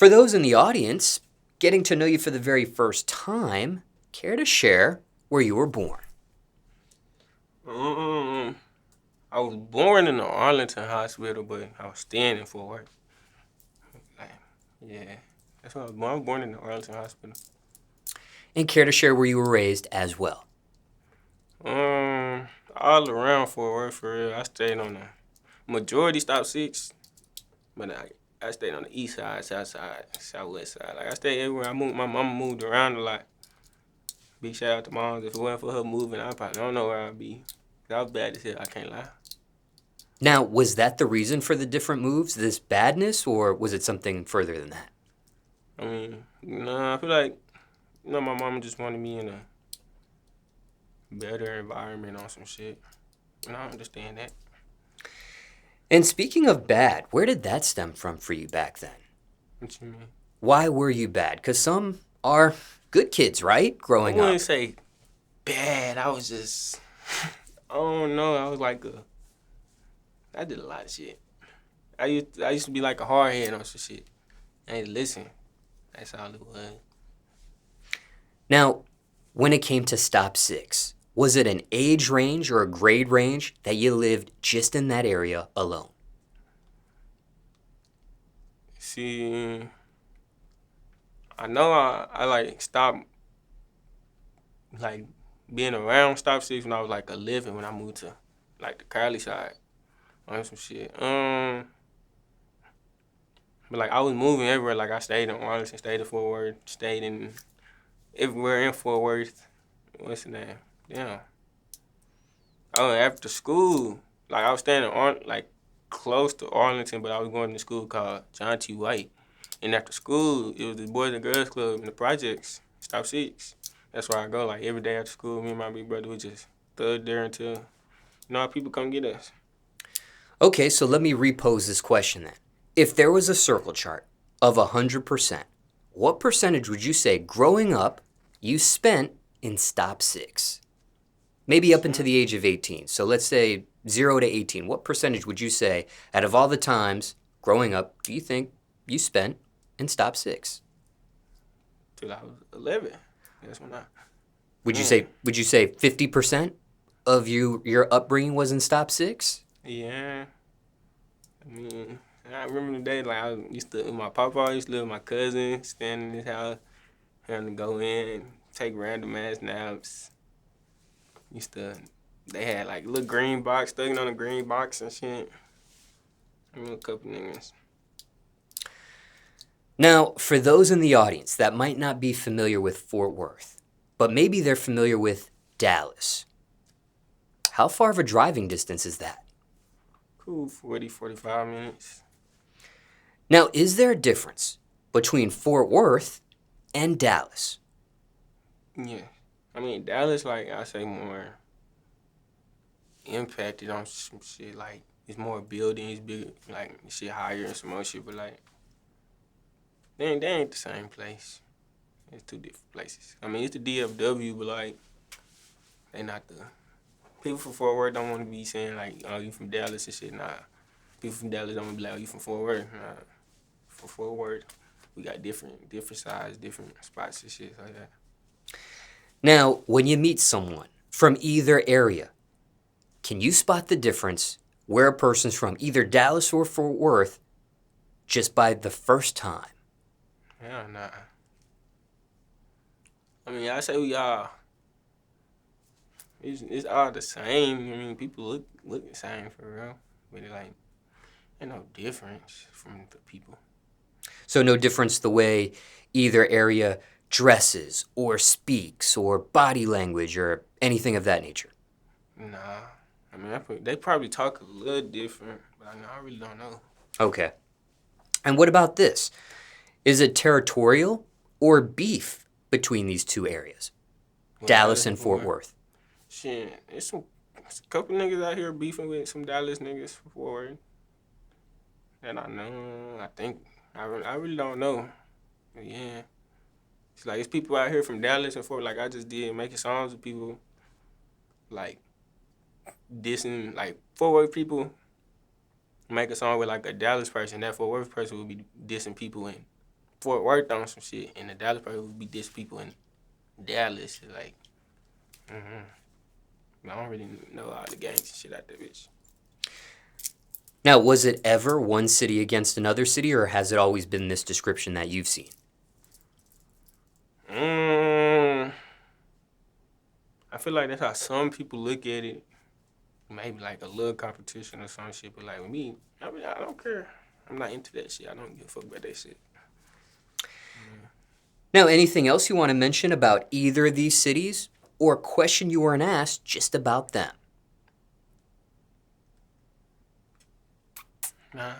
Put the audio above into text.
For those in the audience, getting to know you for the very first time, care to share where you were born? I was born in the Arlington Hospital, but I was staying in Fort Worth. Like, yeah, that's why I was born. I was born in the Arlington Hospital. And care to share where you were raised as well? All around Fort Worth for real. I stayed on the majority stop 6, but I stayed on the east side, south side, southwest side. Like I stayed everywhere. I moved. My mama moved around a lot. Big shout out to mom. If it wasn't for her moving, I probably don't know where I'd be. I was bad as hell. I can't lie. Now, was that the reason for the different moves, this badness, or was it something further than that? I mean, I feel like my mama just wanted me in a better environment on some shit. And I understand that. And speaking of bad, where did that stem from for you back then? What you mean? Why were you bad? Because some are good kids, right? Growing I up. wouldn't say bad. I was just, I don't know. I was like I did a lot of shit. I used to be like a hard head on some shit. I ain't listen. That's all it was. Now, when it came to Stop 6, was it an age range or a grade range that you lived just in that area alone? See, I know I like stopped like being around Stop 6 when I was like 11 when I moved to like the Cali side on some shit. But like I was moving everywhere. Like I stayed in Arlington, stayed in Fort Worth, stayed in everywhere in Fort Worth. What's the name? Damn. Oh, after school, like I was staying in like close to Arlington, but I was going to school called John T. White. And after school, it was the Boys and Girls Club in the projects, Stop 6. That's where I go. Like every day after school, me and my big brother would just thug there until people come get us. Okay, so let me repose this question then. If there was a circle chart of 100%, what percentage would you say growing up you spent in Stop 6? Maybe up until the age of 18. So let's say 0 to 18. What percentage would you say out of all the times growing up do you think you spent in Stop 6? Till I was 11. That's when I. Would you say 50% of your upbringing was in Stop 6? Yeah. I mean, I remember the day like I used to. My papa used to live with my cousin, stand in his house, having to go in and take random ass naps. They had like a little green box, thugging on a green box and shit. I remember a couple niggas. Now, for those in the audience that might not be familiar with Fort Worth, but maybe they're familiar with Dallas, how far of a driving distance is that? Cool, 40, 45 minutes. Now, is there a difference between Fort Worth and Dallas? Yeah. I mean, Dallas, like, I say more impacted on some shit. Like, it's more buildings, big, like, shit higher and some more shit, but, like, they ain't the same place. It's two different places. I mean, it's the DFW, but, like, they not the... People from Fort Worth don't want to be saying, like, oh, you from Dallas and shit. Nah. People from Dallas don't want to be like, oh, you from Fort Worth. Nah. For Fort Worth, we got different sides, different spots and shit like that. Now, when you meet someone from either area, can you spot the difference where a person's from, either Dallas or Fort Worth, just by the first time? Hell nah. I mean, I say we all... It's all the same. I mean, people look the same for real. But it like, ain't no difference from the people. So no difference the way either area dresses or speaks or body language or anything of that nature? Nah. I mean, they probably talk a little different, but I really don't know. Okay. And what about this? Is it territorial or beef between these two areas? Well, Dallas and Fort Worth. Shit, it's a couple niggas out here beefing with some Dallas niggas for Fort Worth. That I know. I think I really don't know. But yeah, it's like it's people out here from Dallas and Fort. Like I just did making songs with people, like dissing like Fort Worth people. Make a song with like a Dallas person. That Fort Worth person would be dissing people in Fort Worth on some shit, and the Dallas person would be diss people in Dallas. It's like, I don't really know all the gangs and shit out there, bitch. Now, was it ever one city against another city, or has it always been this description that you've seen? I feel like that's how some people look at it. Maybe like a little competition or some shit, but like with me, I mean, I don't care. I'm not into that shit. I don't give a fuck about that shit. Now, anything else you want to mention about either of these cities, or a question you weren't asked just about them? Nah.